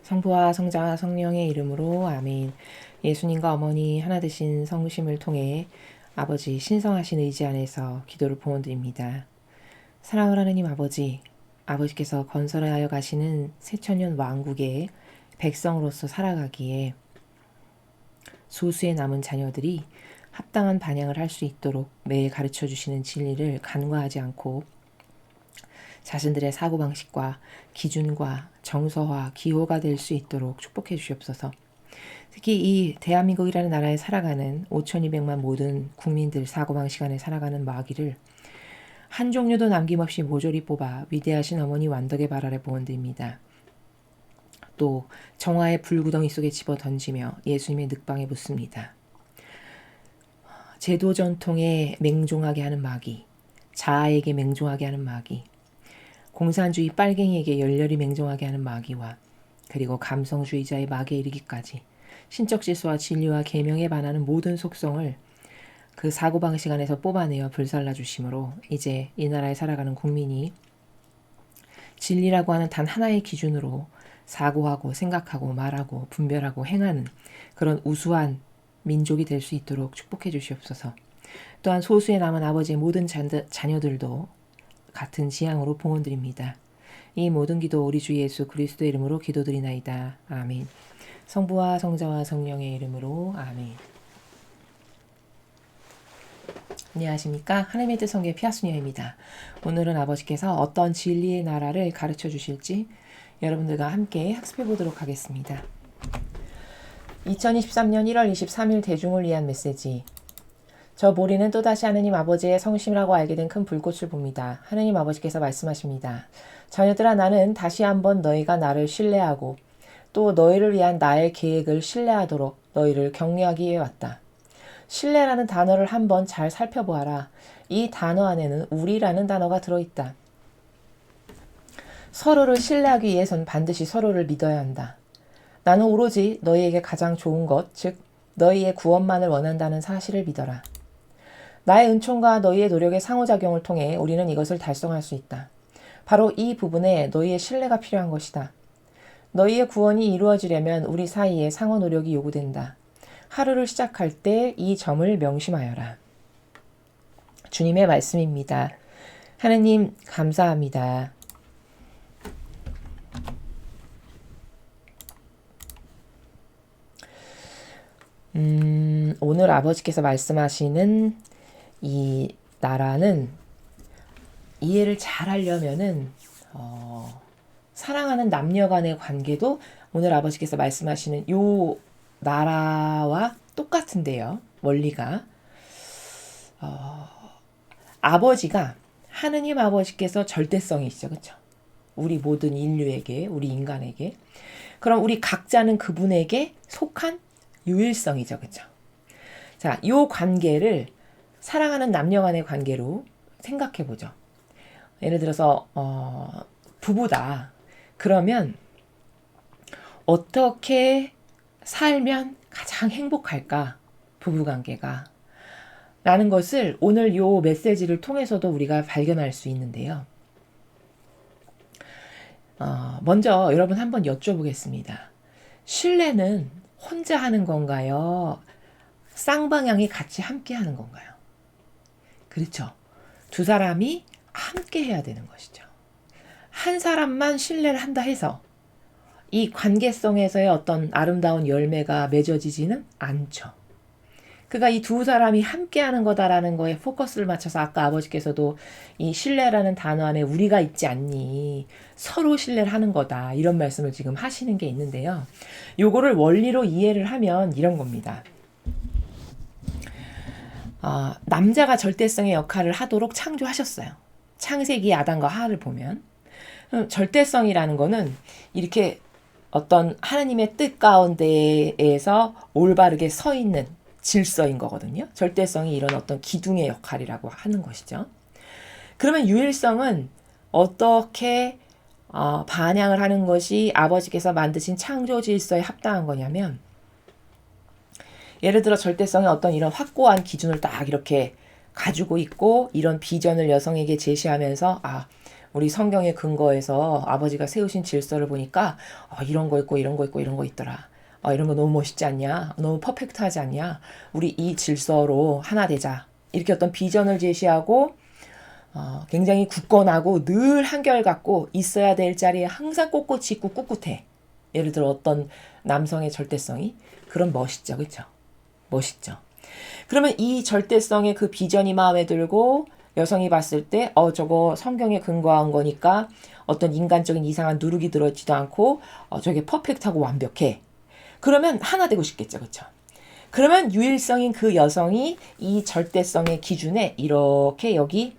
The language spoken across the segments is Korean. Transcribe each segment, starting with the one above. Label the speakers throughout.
Speaker 1: 성부와 성자와 성령의 이름으로 아멘. 예수님과 어머니 하나 되신 성심을 통해 아버지 신성하신 의지 안에서 기도를 봉헌드립니다. 사랑을 하느님 아버지, 아버지께서 건설하여 가시는 새천년 왕국의 백성으로서 살아가기에 소수의 남은 자녀들이 합당한 반향을 할 수 있도록 매일 가르쳐 주시는 진리를 간과하지 않고 자신들의 사고방식과 기준과 정서와 기호가 될 수 있도록 축복해 주시옵소서. 특히 이 대한민국이라는 나라에 살아가는 5,200만 모든 국민들 사고방식 안에 살아가는 마귀를 한 종류도 남김없이 모조리 뽑아 위대하신 어머니 완덕의 발 아래 봉헌드립니다. 또 정화의 불구덩이 속에 집어 던지며 예수님의 늑방에 묻습니다. 제도 전통에 맹종하게 하는 마귀, 자아에게 맹종하게 하는 마귀, 공산주의 빨갱이에게 열렬히 맹종하게 하는 마귀와 그리고 감성주의자의 마귀에 이르기까지 신적 질서와 진리와 계명에 반하는 모든 속성을 그 사고방식 안에서 뽑아내어 불살라 주심으로 이제 이 나라에 살아가는 국민이 진리라고 하는 단 하나의 기준으로 사고하고 생각하고 말하고 분별하고 행하는 그런 우수한 민족이 될 수 있도록 축복해 주시옵소서. 또한 소수의 남은 아버지의 모든 자녀들도 같은 지향으로 봉헌드립니다. 이 모든 기도 우리 주 예수 그리스도의 이름으로 기도드리나이다. 아멘. 성부와 성자와 성령의 이름으로 아멘. 안녕하십니까? 하나님의 뜻 성교의 피아수녀입니다. 오늘은 아버지께서 어떤 진리의 나라를 가르쳐 주실지 여러분들과 함께 학습해 보도록 하겠습니다. 2023년 1월 23일 대중을 위한 메시지. 저 모리는 또다시 하느님 아버지의 성심이라고 알게 된 큰 불꽃을 봅니다. 하느님 아버지께서 말씀하십니다. 자녀들아, 나는 다시 한번 너희가 나를 신뢰하고 또 너희를 위한 나의 계획을 신뢰하도록 너희를 격려하기 위해 왔다. 신뢰라는 단어를 한번 잘 살펴보아라. 이 단어 안에는 우리라는 단어가 들어있다. 서로를 신뢰하기 위해선 반드시 서로를 믿어야 한다. 나는 오로지 너희에게 가장 좋은 것, 즉 너희의 구원만을 원한다는 사실을 믿어라. 나의 은총과 너희의 노력의 상호작용을 통해 우리는 이것을 달성할 수 있다. 바로 이 부분에 너희의 신뢰가 필요한 것이다. 너희의 구원이 이루어지려면 우리 사이에 상호 노력이 요구된다. 하루를 시작할 때 이 점을 명심하여라. 주님의 말씀입니다. 하느님 감사합니다. 오늘 아버지께서 말씀하시는 이 나라는 이해를 잘 하려면은 사랑하는 남녀 간의 관계도 오늘 아버지께서 말씀하시는 요 나라와 똑같은데요. 원리가 아버지가 하느님 아버지께서 절대성이시죠. 그렇죠? 우리 모든 인류에게, 우리 인간에게. 그럼 우리 각자는 그분에게 속한 유일성이죠. 그렇죠? 자, 요 관계를 사랑하는 남녀 간의 관계로 생각해 보죠. 예를 들어서 부부다. 그러면 어떻게 살면 가장 행복할까? 부부관계가. 라는 것을 오늘 요 메시지를 통해서도 우리가 발견할 수 있는데요. 먼저 여러분 한번 여쭤보겠습니다. 신뢰는 혼자 하는 건가요? 쌍방향이 같이 함께 하는 건가요? 그렇죠. 두 사람이 함께 해야 되는 것이죠. 한 사람만 신뢰를 한다 해서 이 관계성에서의 어떤 아름다운 열매가 맺어지지는 않죠. 그러니까 이 두 사람이 함께 하는 거다라는 거에 포커스를 맞춰서 아까 아버지께서도 이 신뢰라는 단어 안에 우리가 있지 않니? 서로 신뢰를 하는 거다. 이런 말씀을 지금 하시는 게 있는데요. 요거를 원리로 이해를 하면 이런 겁니다. 남자가 절대성의 역할을 하도록 창조하셨어요. 창세기 아담과 하와를 보면 절대성이라는 거는 이렇게 어떤 하나님의 뜻 가운데에서 올바르게 서 있는 질서인 거거든요. 절대성이 이런 어떤 기둥의 역할이라고 하는 것이죠. 그러면 유일성은 어떻게 반향을 하는 것이 아버지께서 만드신 창조 질서에 합당한 거냐면, 예를 들어 절대성의 어떤 이런 확고한 기준을 딱 이렇게 가지고 있고 이런 비전을 여성에게 제시하면서 우리 성경의 근거에서 아버지가 세우신 질서를 보니까 이런 거 있고 이런 거 있고 이런 거 있더라. 이런 거 너무 멋있지 않냐? 너무 퍼펙트하지 않냐? 우리 이 질서로 하나 되자. 이렇게 어떤 비전을 제시하고 굉장히 굳건하고 늘 한결같고 있어야 될 자리에 항상 꼿꼿이 있고 꿋꿋해. 예를 들어 어떤 남성의 절대성이 그런 멋있죠. 그렇죠? 멋있죠. 그러면 이 절대성의 그 비전이 마음에 들고 여성이 봤을 때 저거 성경에 근거한 거니까 어떤 인간적인 이상한 누룩이 들어있지도 않고 저게 퍼펙트하고 완벽해. 그러면 하나 되고 싶겠죠. 그렇죠? 그러면 유일성인 그 여성이 이 절대성의 기준에 이렇게 여기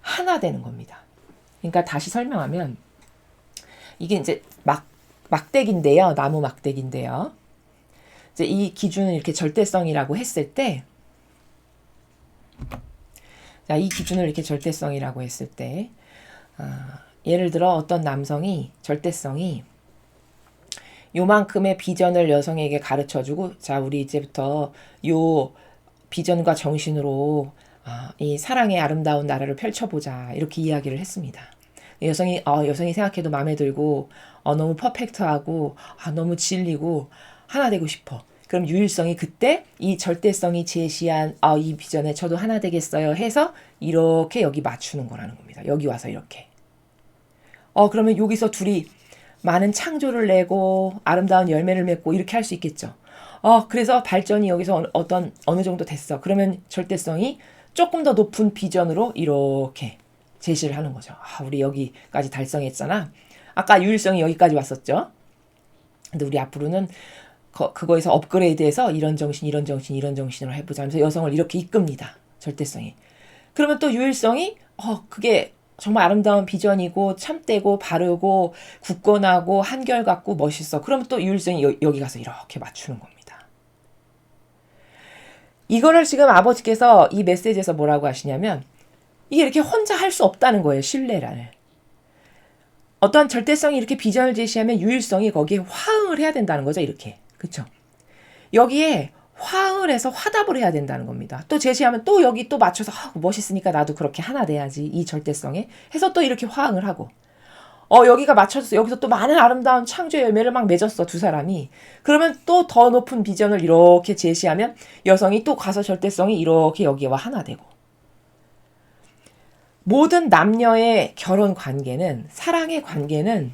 Speaker 1: 하나 되는 겁니다. 그러니까 다시 설명하면 이게 이제 막대기인데요. 나무 막대기인데요. 이제 이 기준을 이렇게 절대성이라고 했을 때, 자, 이 기준을 이렇게 절대성이라고 했을 때, 예를 들어 어떤 남성이 절대성이 요만큼의 비전을 여성에게 가르쳐주고, 자, 우리 이제부터 요 비전과 정신으로 이 사랑의 아름다운 나라를 펼쳐보자. 이렇게 이야기를 했습니다. 여성이 생각해도 마음에 들고, 너무 퍼펙트하고, 너무 진리고, 하나 되고 싶어. 그럼 유일성이 그때 이 절대성이 제시한 이 비전에 저도 하나 되겠어요 해서 이렇게 여기 맞추는 거라는 겁니다. 여기 와서 이렇게. 그러면 여기서 둘이 많은 창조를 내고 아름다운 열매를 맺고 이렇게 할 수 있겠죠. 그래서 발전이 여기서 어느 정도 됐어. 그러면 절대성이 조금 더 높은 비전으로 이렇게 제시를 하는 거죠. 우리 여기까지 달성했잖아. 아까 유일성이 여기까지 왔었죠. 근데 우리 앞으로는 그거에서 업그레이드해서 이런 정신으로 해보자 하면서 여성을 이렇게 이끕니다. 절대성이. 그러면 또 유일성이 그게 정말 아름다운 비전이고 참되고 바르고 굳건하고 한결같고 멋있어. 그러면 또 유일성이 여기 가서 이렇게 맞추는 겁니다. 이거를 지금 아버지께서 이 메시지에서 뭐라고 하시냐면 이게 이렇게 혼자 할 수 없다는 거예요. 신뢰를. 어떠한 절대성이 이렇게 비전을 제시하면 유일성이 거기에 화응을 해야 된다는 거죠. 이렇게. 그렇죠? 여기에 화응을 해서 화답을 해야 된다는 겁니다. 또 제시하면 또 여기 또 맞춰서 멋있으니까 나도 그렇게 하나 돼야지. 이 절대성에. 해서 또 이렇게 화응을 하고. 여기가 맞춰서 여기서 또 많은 아름다운 창조의 열매를 막 맺었어. 두 사람이. 그러면 또 더 높은 비전을 이렇게 제시하면 여성이 또 가서 절대성이 이렇게 여기와 하나 되고. 모든 남녀의 결혼 관계는, 사랑의 관계는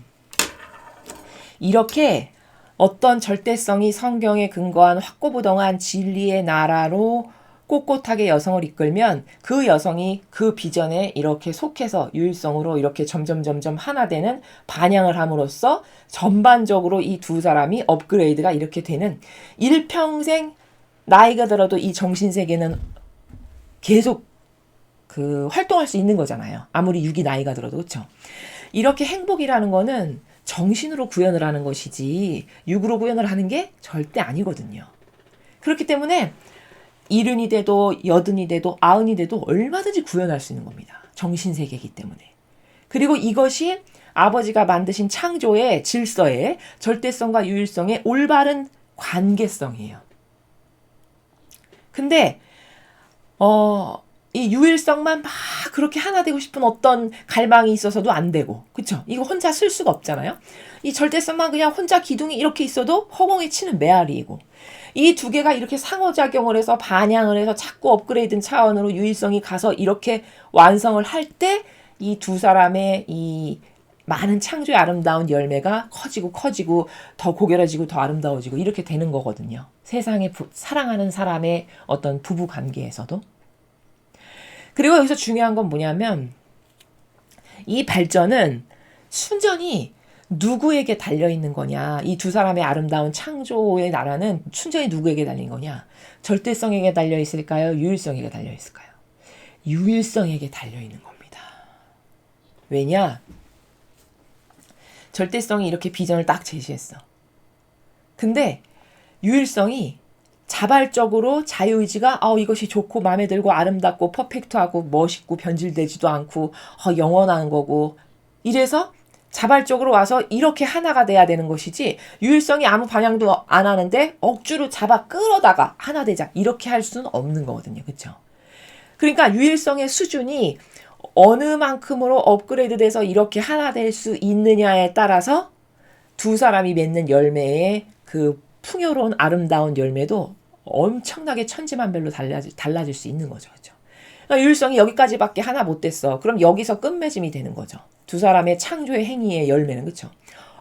Speaker 1: 이렇게 어떤 절대성이 성경에 근거한 확고부동한 진리의 나라로 꼿꼿하게 여성을 이끌면 그 여성이 그 비전에 이렇게 속해서 유일성으로 이렇게 점점 하나 되는 반향을 함으로써 전반적으로 이 두 사람이 업그레이드가 이렇게 되는 일평생 나이가 들어도 이 정신세계는 계속 활동할 수 있는 거잖아요. 아무리 육이 나이가 들어도. 그렇죠? 이렇게 행복이라는 거는 정신으로 구현을 하는 것이지 육으로 구현을 하는 게 절대 아니거든요. 그렇기 때문에 70이 돼도 80이 돼도 90이 돼도 얼마든지 구현할 수 있는 겁니다. 정신세계이기 때문에. 그리고 이것이 아버지가 만드신 창조의 질서의 절대성과 유일성의 올바른 관계성이에요. 근데 이 유일성만 막 그렇게 하나 되고 싶은 어떤 갈망이 있어서도 안 되고, 그쵸? 이거 혼자 쓸 수가 없잖아요. 이 절대성만 그냥 혼자 기둥이 이렇게 있어도 허공에 치는 메아리이고, 이 두 개가 이렇게 상호작용을 해서 반향을 해서 자꾸 업그레이드 차원으로 유일성이 가서 이렇게 완성을 할 때 이 두 사람의 이 많은 창조의 아름다운 열매가 커지고 더 고결해지고 더 아름다워지고 이렇게 되는 거거든요. 세상에 사랑하는 사람의 어떤 부부 관계에서도. 그리고 여기서 중요한 건 뭐냐면 이 발전은 순전히 누구에게 달려있는 거냐. 이 두 사람의 아름다운 창조의 나라는 순전히 누구에게 달린 거냐. 절대성에게 달려있을까요? 유일성에게 달려있을까요? 유일성에게 달려있는 겁니다. 왜냐? 절대성이 이렇게 비전을 딱 제시했어. 근데 유일성이 자발적으로 자유의지가 이것이 좋고 마음에 들고 아름답고 퍼펙트하고 멋있고 변질되지도 않고 영원한 거고 이래서 자발적으로 와서 이렇게 하나가 돼야 되는 것이지 유일성이 아무 반향도 안 하는데 억지로 잡아 끌어다가 하나 되자 이렇게 할 수는 없는 거거든요. 그렇죠? 그러니까 유일성의 수준이 어느 만큼으로 업그레이드 돼서 이렇게 하나 될 수 있느냐에 따라서 두 사람이 맺는 열매의 그 풍요로운 아름다운 열매도 엄청나게 천지만별로 달라질 수 있는 거죠. 그렇죠? 그러니까 유일성이 여기까지밖에 하나 못 됐어. 그럼 여기서 끝맺음이 되는 거죠. 두 사람의 창조의 행위의 열매는. 그렇죠?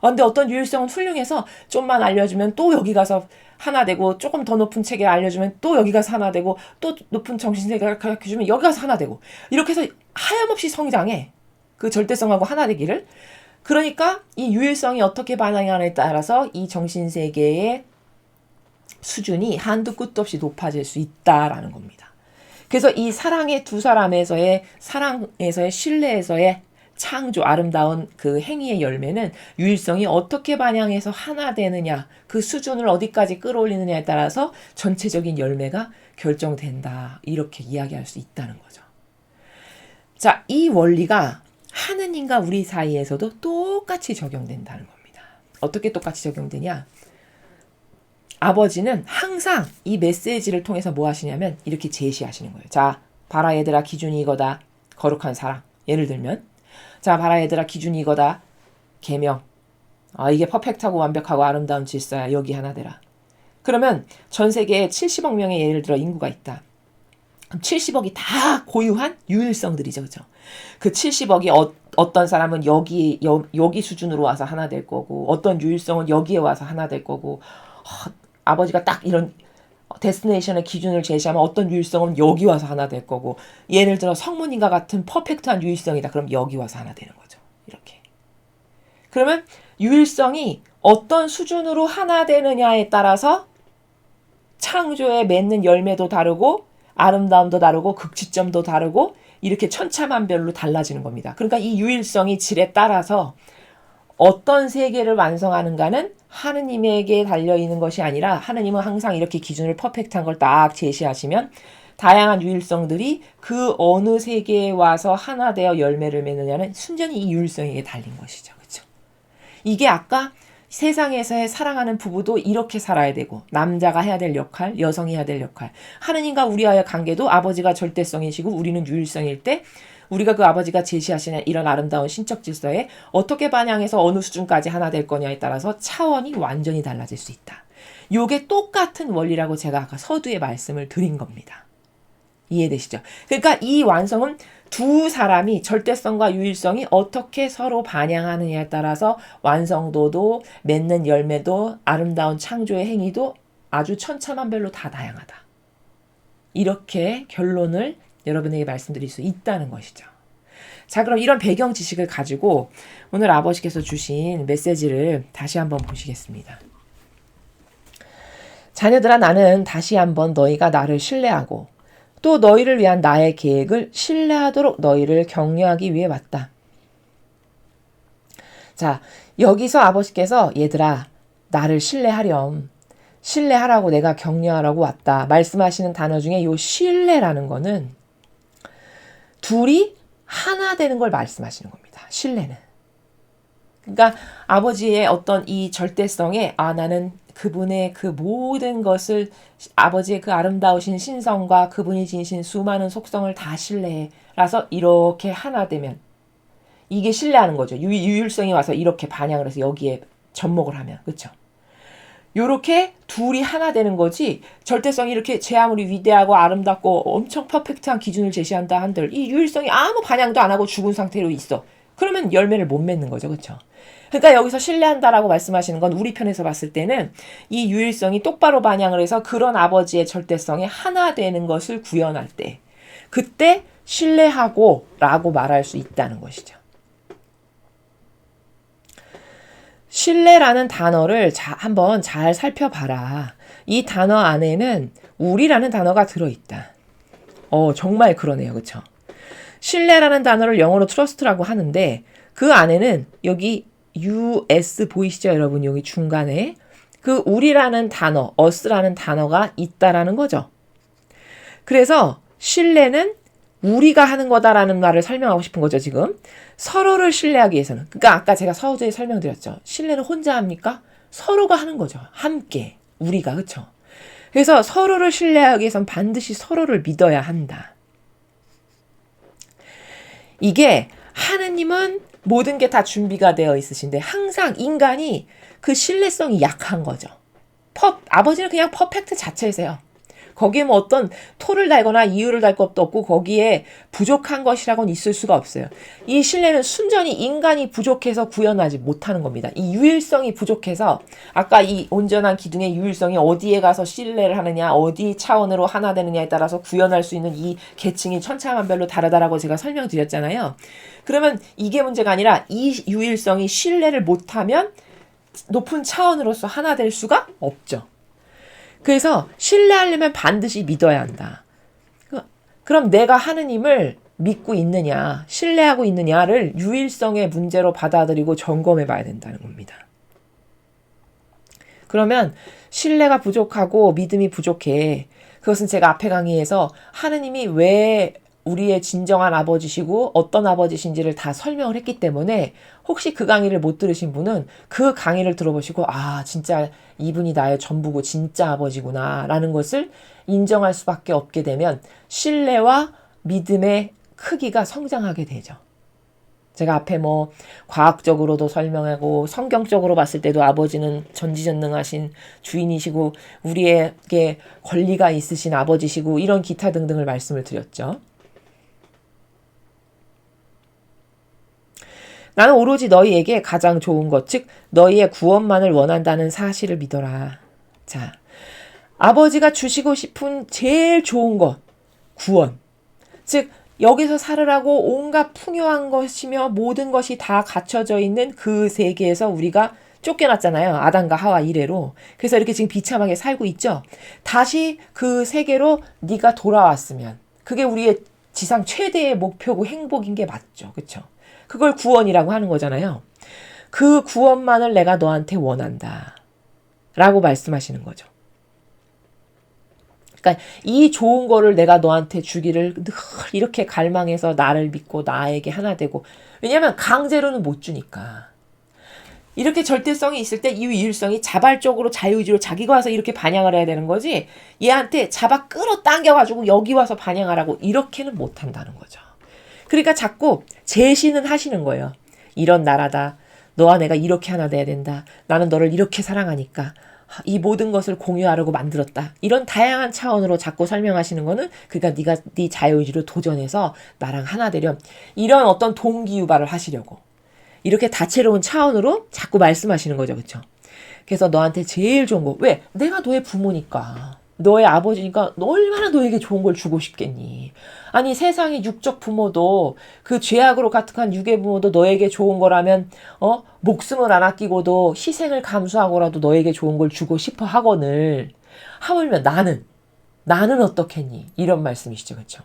Speaker 1: 근데 어떤 유일성은 훌륭해서 좀만 알려주면 또 여기 가서 하나 되고, 조금 더 높은 체계를 알려주면 또 여기 가서 하나 되고, 또 높은 정신세계를 가르쳐주면 여기 가서 하나 되고, 이렇게 해서 하염없이 성장해. 그 절대성하고 하나 되기를. 그러니까 이 유일성이 어떻게 반응하냐에 따라서 이 정신세계의 수준이 한도 끝도 없이 높아질 수 있다라는 겁니다. 그래서 이 사랑의 두 사람에서의 사랑에서의 신뢰에서의 창조, 아름다운 그 행위의 열매는 유일성이 어떻게 반영해서 하나 되느냐, 그 수준을 어디까지 끌어올리느냐에 따라서 전체적인 열매가 결정된다. 이렇게 이야기할 수 있다는 거죠. 자, 이 원리가 하느님과 우리 사이에서도 똑같이 적용된다는 겁니다. 어떻게 똑같이 적용되냐? 아버지는 항상 이 메시지를 통해서 뭐 하시냐면 이렇게 제시하시는 거예요. 자, 봐라 얘들아, 기준이 이거다. 거룩한 사랑. 예를 들면 자, 봐라 얘들아, 기준이 이거다. 계명. 이게 퍼펙트하고 완벽하고 아름다운 질서야. 여기 하나 되라. 그러면 전 세계에 70억 명의 예를 들어 인구가 있다. 그럼 70억이 다 고유한 유일성들이죠. 그죠? 그 70억이 어떤 사람은 여기 수준으로 와서 하나 될 거고, 어떤 유일성은 여기에 와서 하나 될 거고, 아버지가 딱 이런 데스티네이션의 기준을 제시하면 어떤 유일성은 여기 와서 하나 될 거고, 예를 들어 성모님과 같은 퍼펙트한 유일성이다. 그럼 여기 와서 하나 되는 거죠. 이렇게. 그러면 유일성이 어떤 수준으로 하나 되느냐에 따라서 창조에 맺는 열매도 다르고 아름다움도 다르고 극치점도 다르고 이렇게 천차만별로 달라지는 겁니다. 그러니까 이 유일성이 질에 따라서 어떤 세계를 완성하는가는 하느님에게 달려있는 것이 아니라, 하느님은 항상 이렇게 기준을 퍼펙트한 걸 딱 제시하시면 다양한 유일성들이 그 어느 세계에 와서 하나 되어 열매를 맺느냐는 순전히 이 유일성에게 달린 것이죠. 그렇죠? 이게 아까 세상에서의 사랑하는 부부도 이렇게 살아야 되고, 남자가 해야 될 역할, 여성이 해야 될 역할, 하느님과 우리와의 관계도 아버지가 절대성이시고 우리는 유일성일 때 우리가 그 아버지가 제시하시는 이런 아름다운 신적 질서에 어떻게 반영해서 어느 수준까지 하나 될 거냐에 따라서 차원이 완전히 달라질 수 있다. 요게 똑같은 원리라고 제가 아까 서두에 말씀을 드린 겁니다. 이해되시죠? 그러니까 이 완성은 두 사람이 절대성과 유일성이 어떻게 서로 반영하느냐에 따라서 완성도도 맺는 열매도 아름다운 창조의 행위도 아주 천차만별로 다 다양하다. 이렇게 결론을 여러분에게 말씀드릴 수 있다는 것이죠. 자, 그럼 이런 배경 지식을 가지고 오늘 아버지께서 주신 메시지를 다시 한번 보시겠습니다. 자녀들아, 나는 다시 한번 너희가 나를 신뢰하고 또 너희를 위한 나의 계획을 신뢰하도록 너희를 격려하기 위해 왔다. 자, 여기서 아버지께서 얘들아, 나를 신뢰하라고 내가 격려하라고 왔다. 말씀하시는 단어 중에 요 신뢰라는 거는 둘이 하나 되는 걸 말씀하시는 겁니다. 신뢰는. 그러니까 아버지의 어떤 이 절대성에 나는 그분의 그 모든 것을, 아버지의 그 아름다우신 신성과 그분이 지니신 수많은 속성을 다 신뢰해. 라서 이렇게 하나 되면 이게 신뢰하는 거죠. 유일성이 와서 이렇게 반영을 해서 여기에 접목을 하면. 그렇죠? 요렇게 둘이 하나 되는 거지, 절대성이 이렇게 제 아무리 위대하고 아름답고 엄청 퍼펙트한 기준을 제시한다 한들 이 유일성이 아무 반영도 안 하고 죽은 상태로 있어. 그러면 열매를 못 맺는 거죠. 그렇죠? 그러니까 여기서 신뢰한다라고 말씀하시는 건 우리 편에서 봤을 때는 이 유일성이 똑바로 반영을 해서 그런 아버지의 절대성에 하나 되는 것을 구현할 때, 그때 신뢰하고 라고 말할 수 있다는 것이죠. 신뢰라는 단어를 한번 잘 살펴봐라. 이 단어 안에는 우리라는 단어가 들어있다. 정말 그러네요. 그렇죠? 신뢰라는 단어를 영어로 트러스트라고 하는데 그 안에는 여기 US 보이시죠, 여러분? 여기 중간에 그 우리라는 단어, us라는 단어가 있다라는 거죠. 그래서 신뢰는 우리가 하는 거다라는 말을 설명하고 싶은 거죠, 지금. 서로를 신뢰하기 위해서는. 그러니까 아까 제가 서두에 설명드렸죠. 신뢰는 혼자 합니까? 서로가 하는 거죠. 함께. 우리가. 그렇죠? 그래서 서로를 신뢰하기 위해서는 반드시 서로를 믿어야 한다. 이게 하느님은 모든 게 다 준비가 되어 있으신데 항상 인간이 그 신뢰성이 약한 거죠. 아버지는 그냥 퍼펙트 자체세요. 거기에 뭐 어떤 토를 달거나 이유를 달 것도 없고 거기에 부족한 것이라고는 있을 수가 없어요. 이 신뢰는 순전히 인간이 부족해서 구현하지 못하는 겁니다. 이 유일성이 부족해서 아까 이 온전한 기둥의 유일성이 어디에 가서 신뢰를 하느냐 어디 차원으로 하나 되느냐에 따라서 구현할 수 있는 이 계층이 천차만별로 다르다라고 제가 설명드렸잖아요. 그러면 이게 문제가 아니라 이 유일성이 신뢰를 못하면 높은 차원으로서 하나 될 수가 없죠. 그래서 신뢰하려면 반드시 믿어야 한다. 그럼 내가 하느님을 믿고 있느냐, 신뢰하고 있느냐를 유일성의 문제로 받아들이고 점검해 봐야 된다는 겁니다. 그러면 신뢰가 부족하고 믿음이 부족해. 그것은 제가 앞에 강의에서 하느님이 왜 우리의 진정한 아버지시고 어떤 아버지신지를 다 설명을 했기 때문에 혹시 그 강의를 못 들으신 분은 그 강의를 들어보시고 진짜 이분이 나의 전부고 진짜 아버지구나 라는 것을 인정할 수밖에 없게 되면 신뢰와 믿음의 크기가 성장하게 되죠. 제가 앞에 뭐 과학적으로도 설명하고 성경적으로 봤을 때도 아버지는 전지전능하신 주인이시고 우리에게 권리가 있으신 아버지시고 이런 기타 등등을 말씀을 드렸죠. 나는 오로지 너희에게 가장 좋은 것, 즉 너희의 구원만을 원한다는 사실을 믿어라. 자, 아버지가 주시고 싶은 제일 좋은 것, 구원. 즉 여기서 살으라고 온갖 풍요한 것이며 모든 것이 다 갖춰져 있는 그 세계에서 우리가 쫓겨났잖아요. 아담과 하와 이래로. 그래서 이렇게 지금 비참하게 살고 있죠. 다시 그 세계로 네가 돌아왔으면 그게 우리의 지상 최대의 목표고 행복인 게 맞죠. 그렇죠? 그걸 구원이라고 하는 거잖아요. 그 구원만을 내가 너한테 원한다. 라고 말씀하시는 거죠. 그러니까 이 좋은 거를 내가 너한테 주기를 늘 이렇게 갈망해서 나를 믿고 나에게 하나 되고 왜냐하면 강제로는 못 주니까. 이렇게 절대성이 있을 때 이 유일성이 자발적으로 자유의지로 자기가 와서 이렇게 반향을 해야 되는 거지 얘한테 잡아 끌어당겨가지고 여기 와서 반향하라고 이렇게는 못한다는 거죠. 그러니까 자꾸 제시는 하시는 거예요. 이런 나라다. 너와 내가 이렇게 하나 돼야 된다. 나는 너를 이렇게 사랑하니까 이 모든 것을 공유하려고 만들었다. 이런 다양한 차원으로 자꾸 설명하시는 거는 그러니까 네가 네 자유의지로 도전해서 나랑 하나 되렴. 이런 어떤 동기 유발을 하시려고. 이렇게 다채로운 차원으로 자꾸 말씀하시는 거죠. 그렇죠? 그래서 너한테 제일 좋은 거. 왜? 내가 너의 부모니까. 너의 아버지니까 얼마나 너에게 좋은 걸 주고 싶겠니? 아니 세상의 육적 부모도 그 죄악으로 가득한 육의 부모도 너에게 좋은 거라면 목숨을 안 아끼고도 희생을 감수하고라도 너에게 좋은 걸 주고 싶어 하거늘 하물며 나는 어떻겠니? 이런 말씀이시죠. 그렇죠?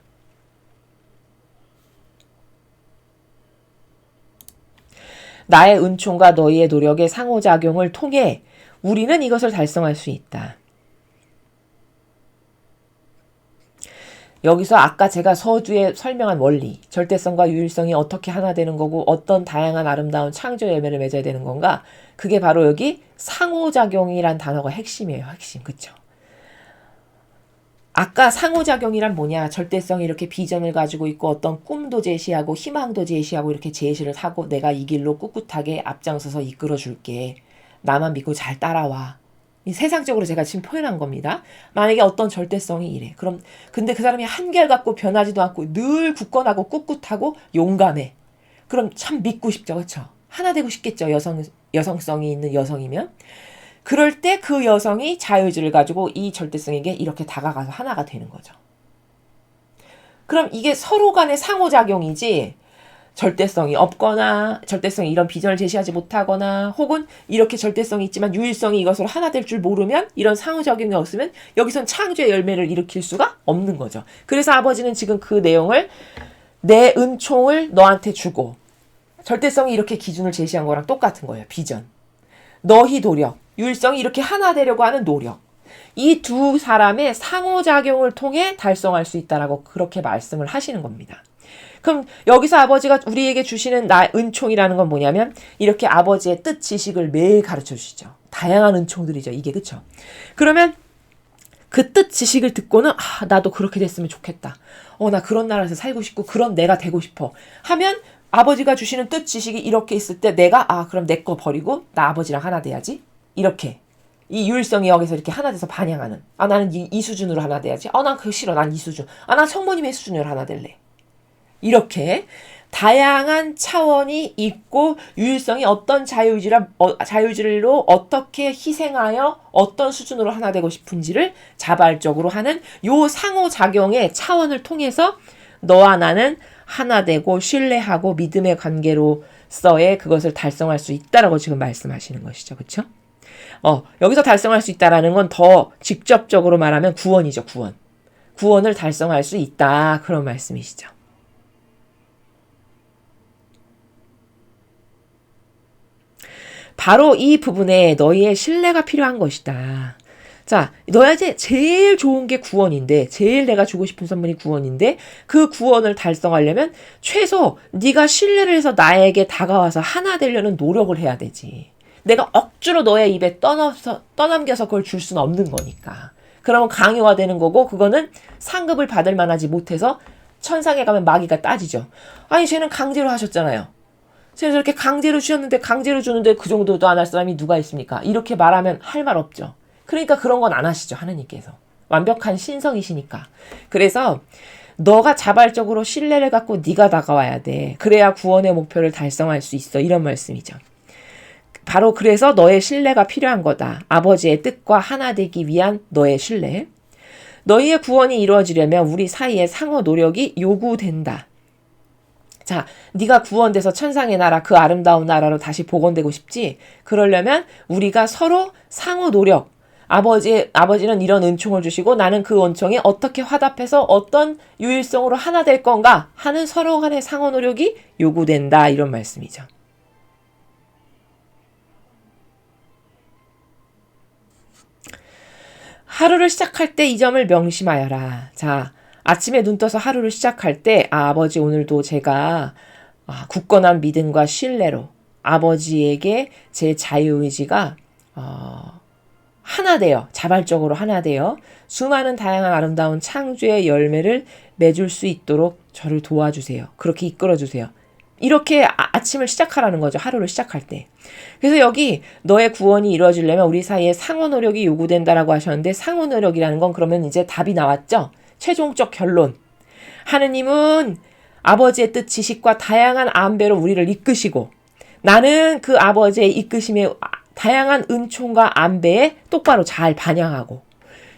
Speaker 1: 나의 은총과 너희의 노력의 상호작용을 통해 우리는 이것을 달성할 수 있다. 여기서 아까 제가 서두에 설명한 원리, 절대성과 유일성이 어떻게 하나 되는 거고 어떤 다양한 아름다운 창조 열매를 맺어야 되는 건가? 그게 바로 여기 상호작용이란 단어가 핵심이에요. 핵심. 그쵸? 아까 상호작용이란 뭐냐? 절대성이 이렇게 비전을 가지고 있고 어떤 꿈도 제시하고 희망도 제시하고 이렇게 제시를 하고 내가 이 길로 꿋꿋하게 앞장서서 이끌어 줄게. 나만 믿고 잘 따라와. 이 세상적으로 제가 지금 표현한 겁니다. 만약에 어떤 절대성이 이래. 그럼 근데 그 사람이 한결같고 변하지도 않고 늘 굳건하고 꿋꿋하고 용감해. 그럼 참 믿고 싶죠. 그렇죠? 하나 되고 싶겠죠. 여성성이 있는 여성이면. 그럴 때 그 여성이 자유의지를 가지고 이 절대성에게 이렇게 다가가서 하나가 되는 거죠. 그럼 이게 서로 간의 상호작용이지 절대성이 없거나 절대성이 이런 비전을 제시하지 못하거나 혹은 이렇게 절대성이 있지만 유일성이 이것으로 하나 될 줄 모르면 이런 상호작용이 없으면 여기선 창조의 열매를 일으킬 수가 없는 거죠. 그래서 아버지는 지금 그 내용을 내 은총을 너한테 주고 절대성이 이렇게 기준을 제시한 거랑 똑같은 거예요. 비전. 너희 노력. 유일성이 이렇게 하나 되려고 하는 노력. 이 두 사람의 상호작용을 통해 달성할 수 있다라고 그렇게 말씀을 하시는 겁니다. 그럼 여기서 아버지가 우리에게 주시는 은총이라는 건 뭐냐면 이렇게 아버지의 뜻 지식을 매일 가르쳐 주시죠. 다양한 은총들이죠. 이게 그쵸? 그러면 그 뜻 지식을 듣고는 나도 그렇게 됐으면 좋겠다. 나 그런 나라에서 살고 싶고 그런 내가 되고 싶어. 하면 아버지가 주시는 뜻 지식이 이렇게 있을 때 내가 그럼 내 거 버리고 나 아버지랑 하나 돼야지. 이렇게. 이 유일성이 여기서 이렇게 하나 돼서 반영하는. 나는 이 수준으로 하나 돼야지. 난 그거 싫어. 난 이 수준. 난 성모님의 수준으로 하나 될래. 이렇게 다양한 차원이 있고 유일성이 어떤 자유의지로 어떻게 희생하여 어떤 수준으로 하나 되고 싶은지를 자발적으로 하는 요 상호작용의 차원을 통해서 너와 나는 하나 되고 신뢰하고 믿음의 관계로서의 그것을 달성할 수 있다라고 지금 말씀하시는 것이죠. 그렇죠? 여기서 달성할 수 있다라는 건 더 직접적으로 말하면 구원이죠. 구원을 달성할 수 있다. 그런 말씀이시죠. 바로 이 부분에 너희의 신뢰가 필요한 것이다. 자, 너희한테 제일 좋은 게 구원인데, 제일 내가 주고 싶은 선물이 구원인데, 그 구원을 달성하려면 최소 네가 신뢰를 해서 나에게 다가와서 하나 되려는 노력을 해야 되지. 내가 억지로 너의 입에 떠넘겨서 그걸 줄 수는 없는 거니까. 그러면 강요가 되는 거고, 그거는 상급을 받을 만하지 못해서 천상에 가면 마귀가 따지죠. 아니, 쟤는 강제로 하셨잖아요. 쟤는 저렇게 강제로 주셨는데 강제로 주는데 그 정도도 안 할 사람이 누가 있습니까? 이렇게 말하면 할 말 없죠. 그러니까 그런 건 안 하시죠. 하느님께서. 완벽한 신성이시니까. 그래서 너가 자발적으로 신뢰를 갖고 네가 다가와야 돼. 그래야 구원의 목표를 달성할 수 있어. 이런 말씀이죠. 바로 그래서 너의 신뢰가 필요한 거다. 아버지의 뜻과 하나 되기 위한 너의 신뢰. 너희의 구원이 이루어지려면 우리 사이에 상호 노력이 요구된다. 자, 네가 구원돼서 천상의 나라, 그 아름다운 나라로 다시 복원되고 싶지? 그러려면 우리가 서로 상호 노력, 아버지는 이런 은총을 주시고 나는 그 은총에 어떻게 화답해서 어떤 유일성으로 하나 될 건가 하는 서로 간의 상호 노력이 요구된다. 이런 말씀이죠. 하루를 시작할 때 이 점을 명심하여라. 자, 아침에 눈 떠서 하루를 시작할 때 아버지 오늘도 제가 굳건한 믿음과 신뢰로 아버지에게 제 자유의지가 하나 되어 자발적으로 하나 되어 수많은 다양한 아름다운 창조의 열매를 맺을 수 있도록 저를 도와주세요. 그렇게 이끌어주세요. 이렇게 아침을 시작하라는 거죠. 하루를 시작할 때. 그래서 여기 너의 구원이 이루어지려면 우리 사이에 상호 노력이 요구된다라고 하셨는데 상호 노력이라는 건 그러면 이제 답이 나왔죠. 최종적 결론. 하느님은 아버지의 뜻 지식과 다양한 안배로 우리를 이끄시고 나는 그 아버지의 이끄심에 다양한 은총과 안배에 똑바로 잘 반영하고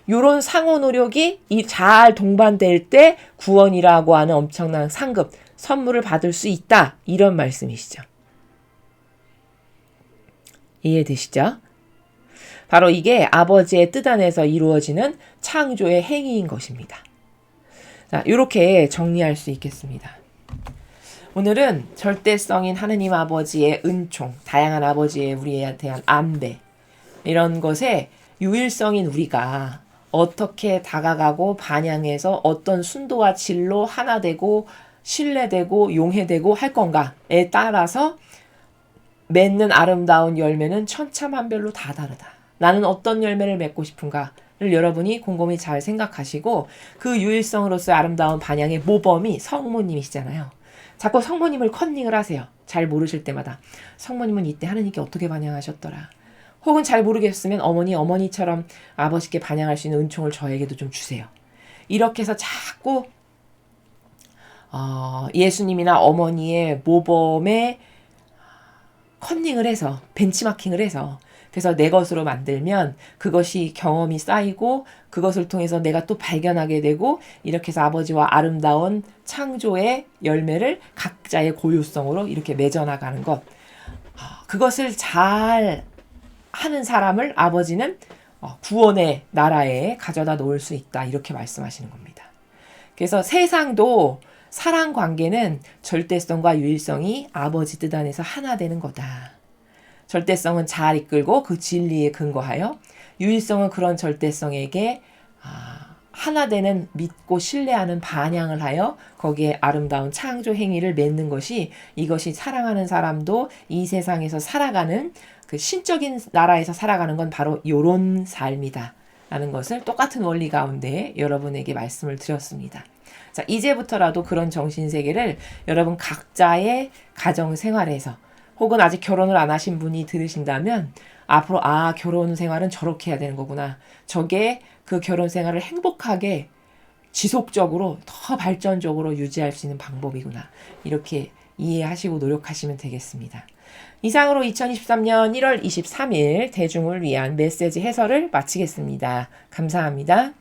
Speaker 1: 요런 상호 노력이 잘 동반될 때 구원이라고 하는 엄청난 상급, 선물을 받을 수 있다. 이런 말씀이시죠. 이해되시죠? 바로 이게 아버지의 뜻 안에서 이루어지는 창조의 행위인 것입니다. 자, 이렇게 정리할 수 있겠습니다. 오늘은 절대성인 하느님 아버지의 은총, 다양한 아버지의 우리에 대한 안배, 이런 것에 유일성인 우리가 어떻게 다가가고 반영해서 어떤 순도와 질로 하나 되고 신뢰되고 용해되고 할 건가에 따라서 맺는 아름다운 열매는 천차만별로 다 다르다. 나는 어떤 열매를 맺고 싶은가를 여러분이 곰곰이 잘 생각하시고 그 유일성으로서의 아름다운 반향의 모범이 성모님이시잖아요. 자꾸 성모님을 컨닝을 하세요. 잘 모르실 때마다. 성모님은 이때 하느님께 어떻게 반향하셨더라. 혹은 잘 모르겠으면 어머니처럼 아버지께 반향할 수 있는 은총을 저에게도 좀 주세요. 이렇게 해서 자꾸 예수님이나 어머니의 모범에 컨닝을 해서 벤치마킹을 해서 그래서 내 것으로 만들면 그것이 경험이 쌓이고 그것을 통해서 내가 또 발견하게 되고 이렇게 해서 아버지와 아름다운 창조의 열매를 각자의 고유성으로 이렇게 맺어나가는 것. 그것을 잘 하는 사람을 아버지는 구원의 나라에 가져다 놓을 수 있다. 이렇게 말씀하시는 겁니다. 그래서 세상도 사랑 관계는 절대성과 유일성이 아버지 뜻 안에서 하나 되는 거다. 절대성은 잘 이끌고 그 진리에 근거하여 유일성은 그런 절대성에게 하나 되는 믿고 신뢰하는 반향을 하여 거기에 아름다운 창조 행위를 맺는 것이 이것이 사랑하는 사람도 이 세상에서 살아가는 그 신적인 나라에서 살아가는 건 바로 요런 삶이다. 라는 것을 똑같은 원리 가운데 여러분에게 말씀을 드렸습니다. 자, 이제부터라도 그런 정신세계를 여러분 각자의 가정 생활에서 혹은 아직 결혼을 안 하신 분이 들으신다면 앞으로 결혼 생활은 저렇게 해야 되는 거구나. 저게 그 결혼 생활을 행복하게 지속적으로 더 발전적으로 유지할 수 있는 방법이구나. 이렇게 이해하시고 노력하시면 되겠습니다. 이상으로 2023년 1월 23일 대중을 위한 메시지 해설을 마치겠습니다. 감사합니다.